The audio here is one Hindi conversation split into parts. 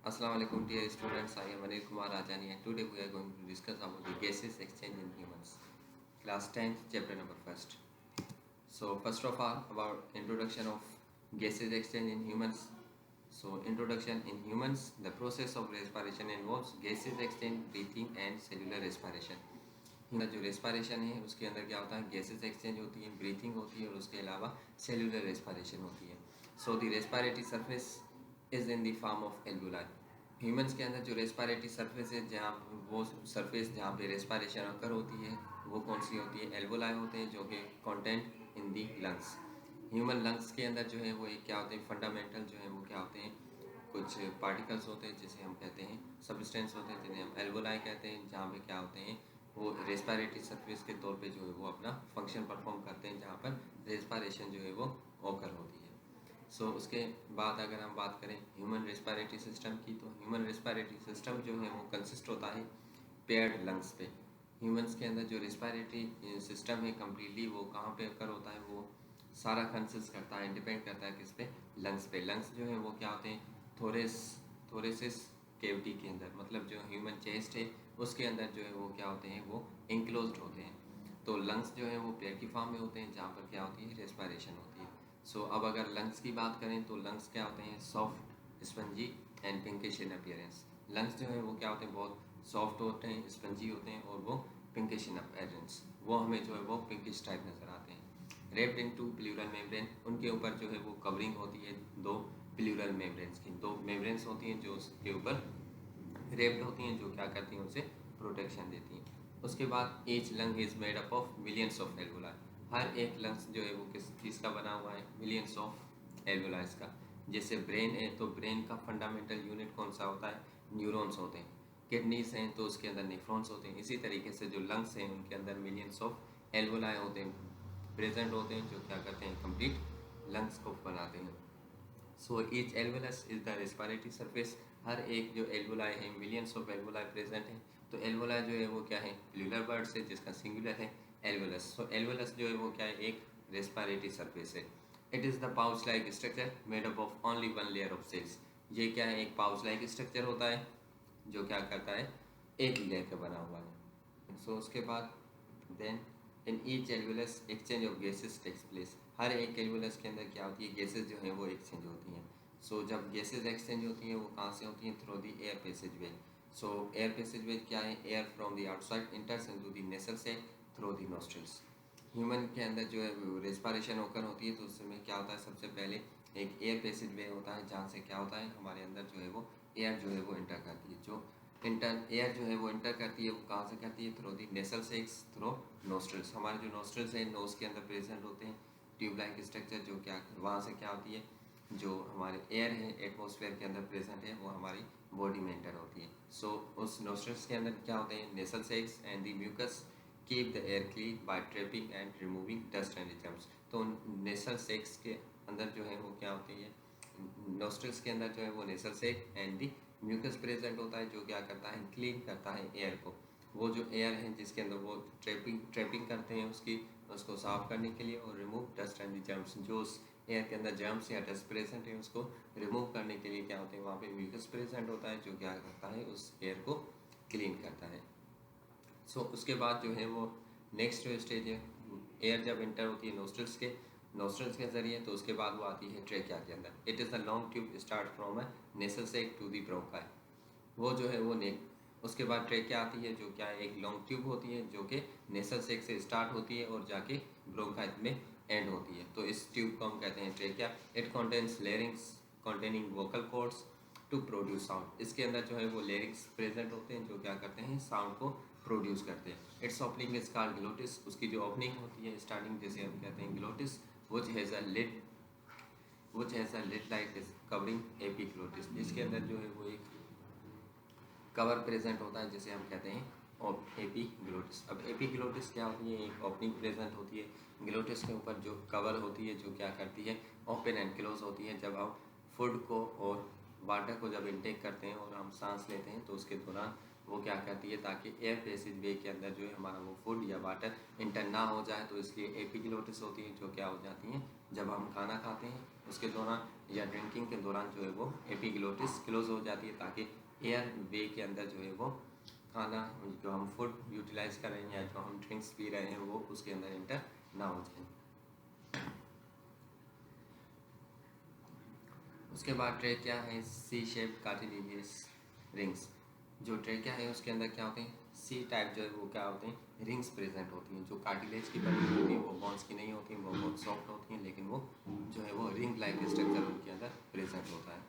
Assalamu alaikum dear students. I am Anil Kumar Rajani and today we are going to discuss about the gases exchange in humans. Class 10th, chapter number 1st. So first of all about introduction of gases exchange in humans. So introduction in humans, the process of respiration involves gases exchange, breathing and cellular respiration. जो रेस्पायरेशन है उसके अंदर क्या होता है, गैसेस एक्सचेंज होती है, ब्रीथिंग होती है और उसके अलावा सेलुलर रेस्पायरेशन होती है. So the respiratory surface is in the form of alveoli. Humans के अंदर जो रेस्पायरेटरी सरफेस है, जहाँ वो सरफेस जहाँ पे रेस्पायरेशन अकर होती है वो कौन सी होती है, एल्वुलाई होते हैं, जो कि content in the lungs. Human lungs के अंदर जो है वो एक क्या होते हैं, फंडामेंटल जो है वो क्या होते हैं, कुछ पार्टिकल्स होते हैं जिसे हम कहते हैं सबस्टेंस होते हैं, जिन्हें हम एल्वुलाई कहते हैं, जहाँ पे क्या होते हैं वो रेस्पायरेटरी सरफेस के तौर पे जो है वो अपना फंक्शन परफॉर्म करते हैं, जहाँ पर रेस्पायरेशन जो है वो ओकर होती है. उसके बाद अगर हम बात करें ह्यूमन रेस्पायरेटरी सिस्टम की, तो ह्यूमन रेस्पायरेटरी सिस्टम जो है वो कंसिस्ट होता है पेयर्ड लंग्स पे. ह्यूमंस के अंदर जो रेस्पायरेटरी सिस्टम है कम्प्लीटली वो कहाँ पे अकर होता है, वो सारा कंसिस्ट करता है, डिपेंड करता है किस पे, लंग्स पे. लंग्स जो है वो क्या होते हैं, थोरेसिस केविटी के अंदर, मतलब जो ह्यूमन चेस्ट है उसके अंदर जो है वो क्या होते हैं, वो इंक्लोज्ड होते हैं. तो लंग्स जो है वो पेयर की फॉर्म में होते हैं, जहाँ पर क्या होती है, रेस्पायरेशन होती है. अब अगर लंग्स की बात करें तो लंग्स क्या होते हैं, soft, spongy and pinkish in appearance. Lungs जो है वो क्या होते हैं, बहुत सॉफ्ट होते हैं, स्पंजी होते हैं और वो पिंकिश इन अपीयरेंस, वो हमें जो है वो पिंकिश टाइप नज़र आते हैं. Wrapped in two pleural membrane, उनके ऊपर जो है वो कवरिंग होती है दो प्लूरल मेम्ब्रेन्स की. दो मेम्ब्रेन्स होती हैं जो उसके ऊपर रेप्ड होती हैं, जो क्या करती हैं, उसे प्रोटेक्शन देती हैं. उसके बाद each lung is made up of millions of alveoli. हर एक लंग्स जो है वो किस चीज़ का बना हुआ है, मिलियंस ऑफ एल्वुलाइज का. जैसे ब्रेन है तो ब्रेन का फंडामेंटल यूनिट कौन सा होता है, न्यूरॉन्स होते हैं. किडनीज हैं तो उसके अंदर नेफ्रॉन्स होते हैं. इसी तरीके से जो लंग्स हैं उनके अंदर मिलियंस ऑफ एल्वुलाई होते हैं, प्रेजेंट होते हैं, जो क्या करते हैं, कंप्लीट लंग्स को बनाते हैं. Each alveolus is the respiratory surface. हर एक जो एल्वुलाई है, मिलियंस ऑफ एल्वुलाई प्रेजेंट है. तो एल्वुलाई जो है वो क्या है, प्लूरल वर्ड से जिसका सिंगुलर है एल्वुलस. एल्वुलस जो है वो क्या है, एक रेस्पिरेटरी सरफेस है. It is the pouch like structure made up of only one layer of cells. ये क्या है, एक पाउच लाइक स्ट्रक्चर होता है जो क्या करता है, एक लेयर का बना हुआ है. उसके बाद then in each alveolus exchange of gases takes place. हर एक एल्वुलस के अंदर क्या होती है, गैसेस जो हैं वो एक्सचेंज होती हैं. जब गैसेस एक्सचेंज होती हैं वो कहाँ से होती हैं, through the air passage way. Air passage way क्या है, air from the outside enters into the nasal sac through the nostrils. Human के अंदर जो है रेस्पिरेशन होकर होती है, तो उसमें क्या होता है, सबसे पहले एक एयर पैसेज वे होता है, जहाँ से क्या होता है, हमारे अंदर जो है वो एयर जो है वो इंटर करती है. जो एयर जो है वो इंटर करती है, वो कहाँ से करती है, through the nasal sex through nostrils. हमारे जो नोस्ट्रल्स हैं नोज के अंदर प्रेजेंट होते हैं, ट्यूब लाइक स्ट्रक्चर, जो क्या वहाँ से क्या होती है, जो हमारे एयर है एटमॉस्फेयर के अंदर प्रेजेंट है वो हमारी बॉडी में एंटर होती है. उस नोस्ट्रल्स के अंदर क्या होते हैं, nasal sacs and the mucus keep the air clean by trapping and removing dust and germs. तो नेसल सेक्स के अंदर जो है वो क्या होती है, नोस्ट्रल्स के अंदर जो है वो नेसल सेक एंड दी म्यूकस प्रेजेंट होता है, जो क्या करता है, क्लीन करता है एयर को. वो जो एयर है जिसके अंदर वो ट्रैपिंग करते हैं उसको साफ करने के लिए, और रिमूव डस्ट एंड जर्म्स, जो उस एयर के अंदर जर्म्स या डस्ट प्रेजेंट है उसको रिमूव करने के लिए क्या होते हैं, वहाँ पे म्यूकस प्रेजेंट होता है, जो क्या करता है, उस एयर को क्लीन करता है. उसके बाद जो है वो नेक्स्ट जो स्टेज है, एयर जब इंटर होती है नोस्ट्रल्स के ज़रिए, तो उसके बाद वो आती है ट्रेकिया के अंदर. It is the long tube start from a nasal sac to the bronchi. वो जो है वो उसके बाद ट्रेकिया आती है, जो क्या है, एक लॉन्ग ट्यूब होती है जो कि नेसल सेक से स्टार्ट होती है और जाके ब्रोंकाई में एंड होती है. तो इस ट्यूब को हम कहते हैं trachea. It contains larynx containing vocal cords to produce sound. इसके अंदर जो है वो लेरिंग्स प्रेजेंट होते हैं, जो क्या करते हैं, साउंड को प्रोड्यूस करते हैं. It's opening is called glottis. उसकी जो ओपनिंग होती है, स्टार्टिंग, जैसे हम कहते हैं glottis, which has a lid like this covering epiglottis. इसके अंदर जो है वो एक कवर प्रेजेंट होता है जिसे हम कहते हैं एपिग्लोटिस. अब एपिग्लोटिस क्या होती है, एक ओपनिंग प्रेजेंट होती है. ग्लोटिस के ऊपर जो कवर होती है, जो क्या करती है, ओपन एंड क्लोज होती है. जब हम फूड को और वाटर को जब इनटेक करते हैं और हम सांस लेते हैं, तो उसके दौरान वो क्या करती है, ताकि एयर पैसेज वे के अंदर जो है हमारा वो फूड या वाटर इंटर ना हो जाए, तो इसलिए एपिग्लोटिस होती है, जो क्या हो जाती हैं जब हम खाना खाते हैं उसके दौरान या ड्रिंकिंग के दौरान जो है वो एपिग्लोटिस क्लोज हो जाती है, ताकि एयर वे के अंदर जो है वो खाना जो हम फूड यूटिलाइज कर रहे हैं या जो हम ड्रिंक्स पी रहे हैं वो उसके अंदर इंटर ना हो जाए। उसके बाद ट्रेकिया है सी शेप कार्टिलेजियस रिंग्स। जो ट्रेकिया है उसके अंदर क्या होते हैं, सी टाइप जो है वो क्या होते हैं रिंग्स प्रेजेंट होती हैं, जो कार्टिलेज की बनी होती है, वो बोन्स की नहीं होती हैं, वो बहुत सॉफ्ट होती हैं, लेकिन वो जो है वो रिंग लाइक स्ट्रक्चर उनके अंदर प्रेजेंट होता है।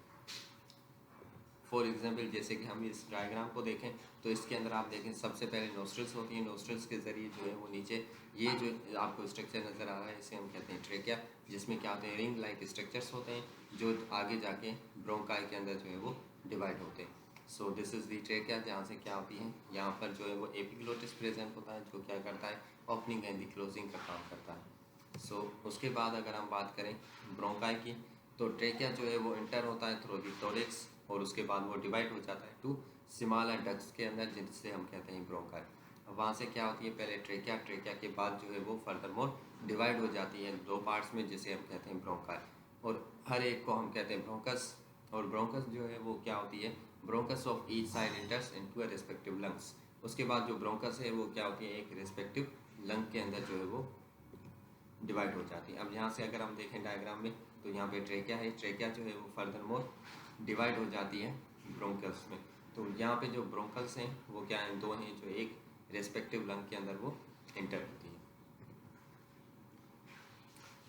फॉर एग्जाम्पल जैसे कि हम इस डायग्राम को देखें तो इसके अंदर आप देखें सबसे पहले नोस्ट्रल्स होती हैं, नोस्ट्रल्स के ज़रिए जो है वो नीचे ये जो आपको स्ट्रक्चर नज़र आ रहा है इसे हम कहते हैं ट्रेकिया, जिसमें क्या होते हैं रिंग लाइक स्ट्रक्चर्स होते हैं जो आगे जाके ब्रोंकाई के अंदर जो है वो डिवाइड होते हैं। सो दिस इज़ दी ट्रेकिया, जहाँ से क्या होती है यहाँ पर जो है वो एपिग्लोटिस प्रेजेंट होता है, जो क्या करता है ओपनिंग एंड दी क्लोजिंग का काम करता है। सो उसके बाद अगर हम बात करें ब्रोंकाई की, तो ट्रेकिया जो है वो इंटर होता है थ्रू दी थोरेक्स, और उसके बाद वो डिवाइड हो जाता है टू स्मॉलर डक्ट्स के अंदर, जिससे हम कहते हैं ब्रोंकाई। वहाँ से क्या होती है पहले ट्रेकिया, ट्रेकिया के बाद जो है वो फर्दर मोर डिवाइड हो जाती है दो पार्ट्स में, जिसे हम कहते हैं ब्रोंकाई, और हर एक को हम कहते हैं ब्रोंकस। और ब्रोंकस जो है वो क्या होती है, bronchus of each side इंटर्स into a respective lungs. उसके बाद जो ब्रोंकस है वो क्या होती है एक रिस्पेक्टिव लंग के अंदर जो है वो डिवाइड हो जाती है। अब यहाँ से अगर हम देखें डायग्राम में तो यहाँ पे ट्रेकिया है, ट्रेकिया जो है वो फर्दर मोर डिवाइड हो जाती है ब्रोंकल्स में। तो यहाँ पे जो ब्रोंकल्स हैं वो क्या हैं, दो हैं, जो एक रेस्पेक्टिव लंग के अंदर वो इंटर होती है।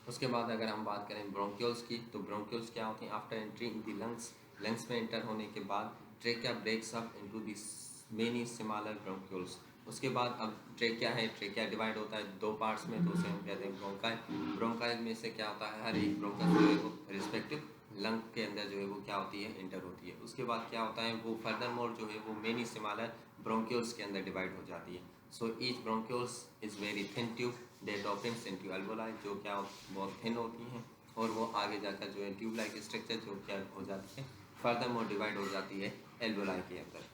उसके बाद अगर हम बात करें ब्रोंक्यूल्स की, तो ब्रोंक्यूल्स क्या होती हैं after entry in the lungs, lungs में इंटर होने के बाद trachea breaks up into this many smaller bronchioles. उसके बाद अब ट्रेकिया है, ट्रेकिया डिवाइड होता है दो पार्ट्स में, तो उसे हम कहते हैं ब्रोंकाई। ब्रोंकाई में से क्या होता है हर एक ब्रोंकस जो है वो रिस्पेक्टिव लंग के अंदर जो है वो क्या होती है इंटर होती है। उसके बाद क्या होता है वो फर्दर मोर जो है वो मेनी स्मॉलर ब्रोंक्यूल्स के अंदर डिवाइड हो जाती है। So each bronchioles is very thin tube that operates into alveoli, जो क्या बहुत थिन होती हैं, और वो आगे जाकर जो है ट्यूब लाइक स्ट्रक्चर जो क्या हो जाती है फर्दर मोर डिवाइड हो जाती है एल्वोलाई के अंदर।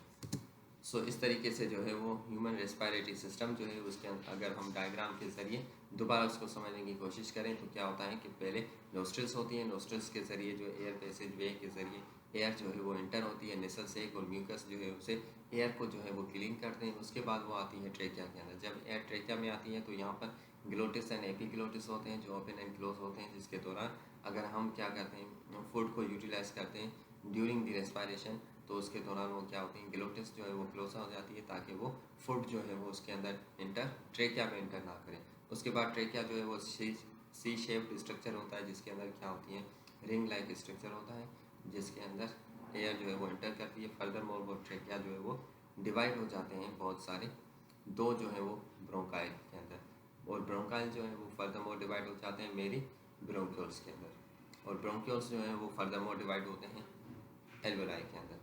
सो इस तरीके से जो है वो ह्यूमन रेस्पिरेटरी सिस्टम जो है उसके अगर हम डायग्राम के ज़रिए दोबारा उसको समझने की कोशिश करें तो क्या होता है कि पहले नोस्ट्रल्स होती हैं, नोस्ट्रल्स के ज़रिए जो एयर पैसेज वे के ज़रिए एयर जो है वो इंटर होती है नेसल से, और म्यूकस जो है उसे एयर को जो है वो क्लीन करते हैं। उसके बाद वो आती है ट्रेकिया के अंदर। जब एयर ट्रेकिया में आती है तो यहाँ पर ग्लोटिस एंड एपिग्लोटिस होते हैं जो ओपन एंड क्लोज होते हैं, जिसके दौरान अगर हम क्या करते हैं फूड को यूटिलाइज करते हैं ड्यूरिंग द रेस्पिरेशन, तो उसके दौरान वो क्या होती है ग्लोटिस जो है वो क्लोज हो जाती है, ताकि वो फूड जो है वो उसके अंदर इंटर ट्रेकिया में इंटर ना करें। उसके बाद ट्रेकिया जो है वो सी शेप्ड स्ट्रक्चर होता है, जिसके अंदर क्या होती है रिंग लाइक स्ट्रक्चर होता है, जिसके अंदर एयर जो है वो इंटर करती है। फर्दर मोर वो ट्रेकिया जो है वो डिवाइड हो जाते हैं बहुत सारे दो जो है वो ब्रोंकाइल के अंदर, और ब्रोंकाइल जो है वो फर्दर मोर डिवाइड हो जाते हैं मेरी ब्रोंक्यूल्स के अंदर, और ब्रोंक्यूल्स जो है वो फर्दर मोर डिवाइड होते हैं एल्वोलाई के अंदर।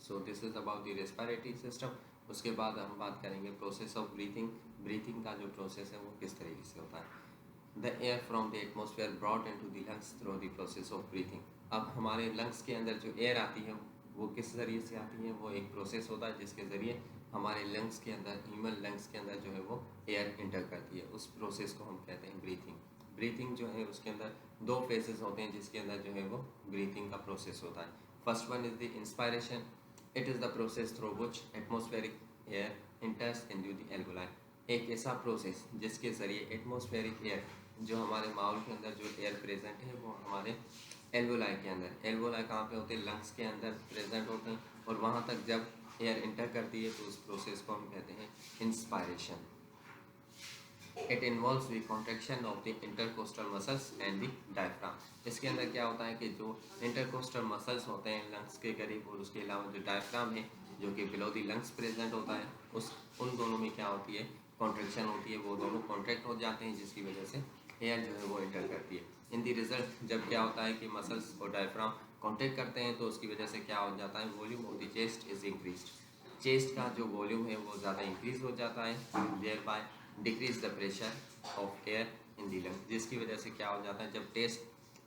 सो this is about the respiratory system. उसके बाद हम बात करेंगे प्रोसेस ऑफ ब्रीथिंग। ब्रीथिंग का जो प्रोसेस है वो किस तरीके से होता है। The air from the atmosphere brought into the lungs through the process of breathing. अब हमारे लंग्स के अंदर जो एयर आती है वो किस ज़रिए से आती है, वो एक प्रोसेस होता है जिसके ज़रिए हमारे लंग्स के अंदर ह्यूमन लंग्स के अंदर जो है वो एयर इंटर करती है। उस प्रोसेस को हम कहते हैं ब्रीथिंग। ब्रीथिंग जो है उसके अंदर दो फेजेस होते हैं जिसके अंदर जो है वो ब्रीथिंग का प्रोसेस होता है। First one is the inspiration. It is the process through which atmospheric air इंटर्स into the alveoli. एक ऐसा प्रोसेस जिसके ज़रिए एटमोस्फेरिक एयर जो हमारे माहौल के अंदर जो एयर प्रेजेंट है वो हमारे एल्वोलाई के अंदर, एल्वोलाई कहाँ पे होते हैं लंग्स के अंदर प्रेजेंट होते हैं, और वहाँ तक जब एयर इंटर करती है तो उस प्रोसेस को हम कहते हैं inspiration. It involves the contraction of the intercostal muscles and the diaphragm. इसके अंदर क्या होता है कि जो इंटरकोस्टल मसल्स होते हैं लंग्स के करीब, और उसके अलावा जो डायफ्राम है जो कि बिलो द लंग्स प्रेजेंट होता है, उस उन दोनों में क्या होती है कॉन्ट्रैक्शन होती है, वो दोनों कॉन्ट्रैक्ट हो जाते हैं, जिसकी वजह से एयर जो है वो इंटर करती है। इन द रिजल्ट जब क्या होता है कि मसल्स और डायफ्राम कॉन्ट्रैक्ट करते हैं तो उसकी वजह से क्या हो जाता है volume of the chest is increased. Chest का जो वॉल्यूम है वो ज़्यादा इंक्रीज हो जाता है, thereby decrease the pressure of air in the lung, जिसकी वजह से क्या हो जाता है जब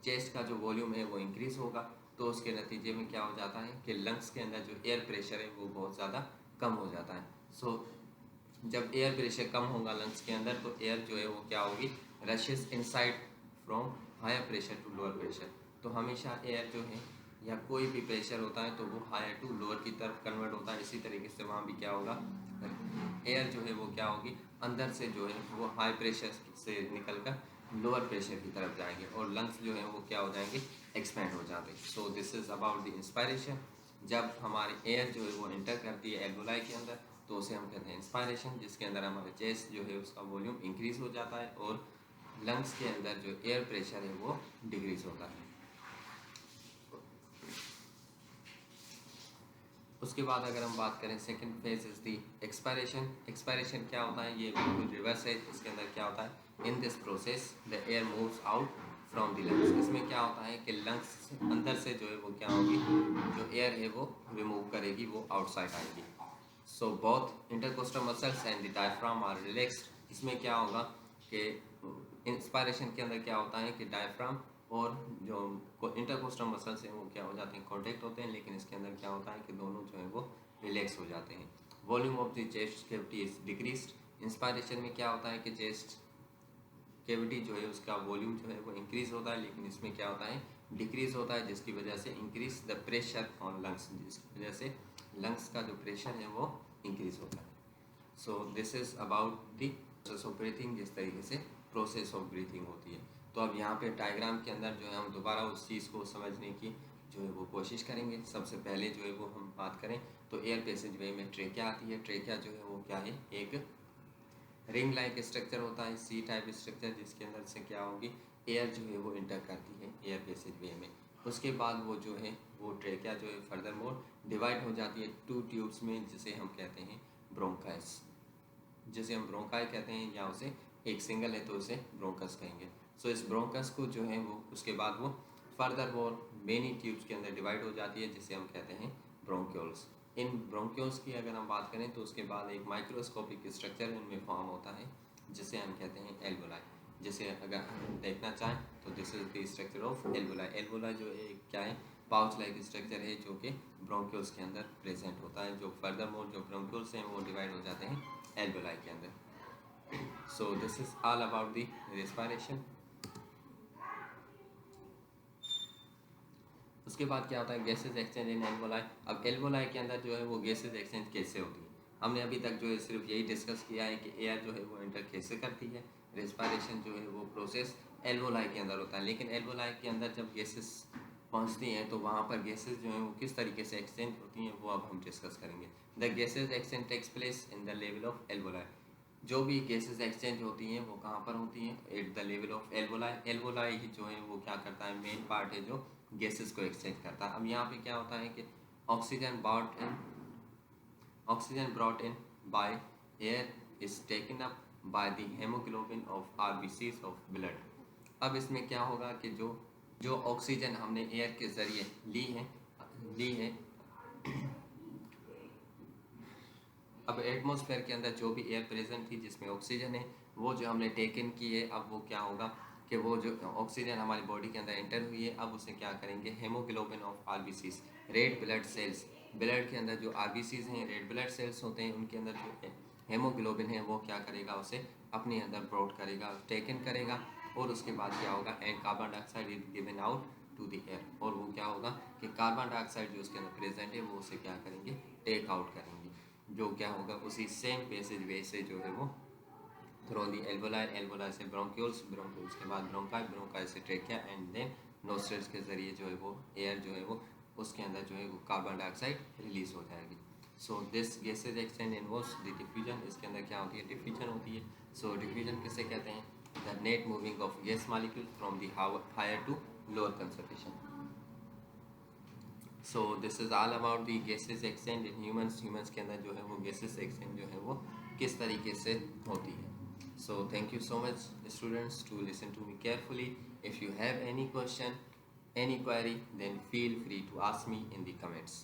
चेस्ट का जो वॉल्यूम है वो इंक्रीज होगा तो उसके नतीजे में क्या हो जाता है कि लंग्स के अंदर जो एयर प्रेशर है वो बहुत ज़्यादा कम हो जाता है। सो जब एयर प्रेशर कम होगा लंग्स के अंदर तो एयर जो है वो क्या होगी, rushes inside from higher pressure to lower pressure. तो हमेशा एयर जो है या कोई भी प्रेशर होता है तो वो हायर टू लोअर की तरफ कन्वर्ट होता है। इसी तरीके से वहाँ भी क्या होगा, एयर जो है वो क्या होगी, अंदर से जो है वो हाई प्रेशर से निकलकर लोअर प्रेशर की तरफ जाएंगे और लंग्स जो है वो क्या हो जाएंगे, एक्सपैंड हो जाते हैं। सो this is about the inspiration. जब हमारी एयर जो है वो एंटर करती है एल्वोलाई के अंदर तो उसे हम कहते हैं इंस्पायरेशन, जिसके अंदर हमारे चेस्ट जो है उसका वॉल्यूम इंक्रीज हो जाता है और लंग्स के अंदर जो एयर प्रेशर है वो डिक्रीज होता है। उसके बाद अगर हम बात करें second phase is the expiration. Expiration क्या होता है, ये बिल्कुल रिवर्स है। इसके अंदर क्या होता है, in this process the air moves out from the lungs. इसमें क्या होता है कि लंग्स अंदर से जो है वो क्या होगी, जो एयर है वो रिमूव करेगी, वो आउटसाइड आएगी। So both intercostal muscles and the diaphragm are relaxed. इसमें क्या होगा कि इंस्पायरेशन के अंदर क्या होता है कि डायफ्राम और जो इंटरकोस्टल मसल्स हैं वो क्या हो जाते हैं, कॉन्टेक्ट होते हैं, लेकिन इसके अंदर क्या होता है कि दोनों जो है वो रिलैक्स हो जाते हैं। Volume of the chest cavity is decreased. Inspiration में क्या होता है कि चेस्ट कैविटी जो है उसका वॉल्यूम जो है वो इंक्रीज होता है, लेकिन इसमें क्या होता है, डिक्रीज होता है, जिसकी वजह से increase the pressure on lungs, जिसकी वजह से लंग्स का जो प्रेशर है वो इंक्रीज होता है। So this is about the process of breathing, जिस तरीके से प्रोसेस ऑफ ब्रीथिंग होती है। तो अब यहाँ पे डायग्राम के अंदर जो है हम दोबारा उस चीज़ को समझने की जो है वो कोशिश करेंगे। सबसे पहले जो है वो हम बात करें तो एयर पैसेज वे में ट्रेकिया आती है। ट्रेकिया जो है वो क्या है, एक रिंग लाइक स्ट्रक्चर होता है, सी टाइप स्ट्रक्चर, जिसके अंदर से क्या होगी, एयर जो है वो इंटर करती है एयर पैसेज वे में। उसके बाद वो जो है वो ट्रेकिया जो है फर्दर मोर डिवाइड हो जाती है टू ट्यूब्स में, जिसे हम कहते हैं ब्रोंकाइस, जिसे हम ब्रोंकाई कहते हैं, या उसे एक सिंगल है तो उसे ब्रोंकस कहेंगे। सो इस ब्रोंकस को जो है वो उसके बाद वो फर्दर वो मेनी ट्यूब्स के अंदर डिवाइड हो जाती है, जिसे हम कहते हैं ब्रोंक्यूल्स। इन ब्रोंक्यूल्स की अगर हम बात करें तो उसके बाद एक माइक्रोस्कोपिक स्ट्रक्चर इनमें फॉर्म होता है, जिसे हम कहते हैं एल्वोलाई। जिसे अगर हम देखना चाहें तो this is the structure of alveoli. Alveoli जो है क्या है, पाउच लाइक स्ट्रक्चर है जो कि ब्रोंक्यूल्स के अंदर प्रेजेंट होता है। जो फर्दर मोर जो ब्रोंक्यूल्स हैं वो डिवाइड हो जाते हैं एल्वोलाई के अंदर। So this is all about the respiration. उसके बाद क्या होता है, गैसेज एक्सचेंज इन एल्वोलाई। अब एल्वोलाई के अंदर जो है वो गैसेज एक्सचेंज कैसे होती है, हमने अभी तक जो है सिर्फ यही डिस्कस किया है कि एयर जो है वो एंटर कैसे करती है। रेस्पिरेशन जो है वो प्रोसेस एल्वोलाई के अंदर होता है, लेकिन एल्वोलाई के अंदर जब गैसेस पहुंचती हैं तो वहाँ पर गैसेस जो हैं वो किस तरीके से एक्सचेंज होती हैं वो अब हम डिस्कस करेंगे। The gases exchange takes place in the level of alveoli. जो भी गैसेस एक्सचेंज होती हैं वो कहाँ पर होती हैं, at the level of alveoli. Alveoli ही जो है वो क्या करता है, मेन पार्ट है जो गैसेस को एक्सचेंज करता है। अब यहाँ पे क्या होता है कि oxygen brought in by air is taken up by the haemoglobin of RBCs of blood. अब इसमें क्या होगा कि जो ऑक्सीजन हमने एयर के ज़रिए ली है अब एटमॉस्फेयर के अंदर जो भी एयर प्रेजेंट थी जिसमें ऑक्सीजन है वो जो हमने टेकन की है, अब वो क्या होगा कि वो जो ऑक्सीजन हमारी बॉडी के अंदर एंटर हुई है, अब उसे क्या करेंगे, haemoglobin of RBCs, red blood cells, blood के अंदर जो आरबीसीज हैं, रेड ब्लड सेल्स होते हैं, उनके अंदर जो हेमोग्लोबिन है वो क्या करेगा, उसे अपने अंदर ब्रॉड करेगा, टेकन करेगा, और उसके बाद क्या होगा, and carbon dioxide is given out to the air, और वो क्या होगा कि कार्बन डाइऑक्साइड जो उसके अंदर प्रेजेंट है वो उसे क्या करेंगे, टेक आउट करेंगे, जो क्या होगा उसी सेम पैसेज वे से जो है वो थ्रू दी एल्वोलाई, एल्वोलाई से ब्रोंक्यूल्स, ब्रोंक्यूल्स के बाद ब्रोंकाई, ब्रोंकाई से ट्रेकिया, एंड देन नोस्ट्रल्स के जरिए जो है वो एयर जो है वो उसके अंदर जो है वो कार्बन डाइऑक्साइड रिलीज हो जाएगी। So this gases exchange involves the diffusion. इसके अंदर क्या होती है, डिफ्यूजन होती है। सो डिफ्यूजन किसे कहते हैं, the net moving of gas molecule from the higher to lower concentration. So this is all about the gases exchange in humans. Humans के अंदर जो है वो गैसेज एक्सचेंज जो है वो किस तरीके से होती है। So thank you so much students to listen to me carefully. If you have any question, any query, then feel free to ask me in the comments.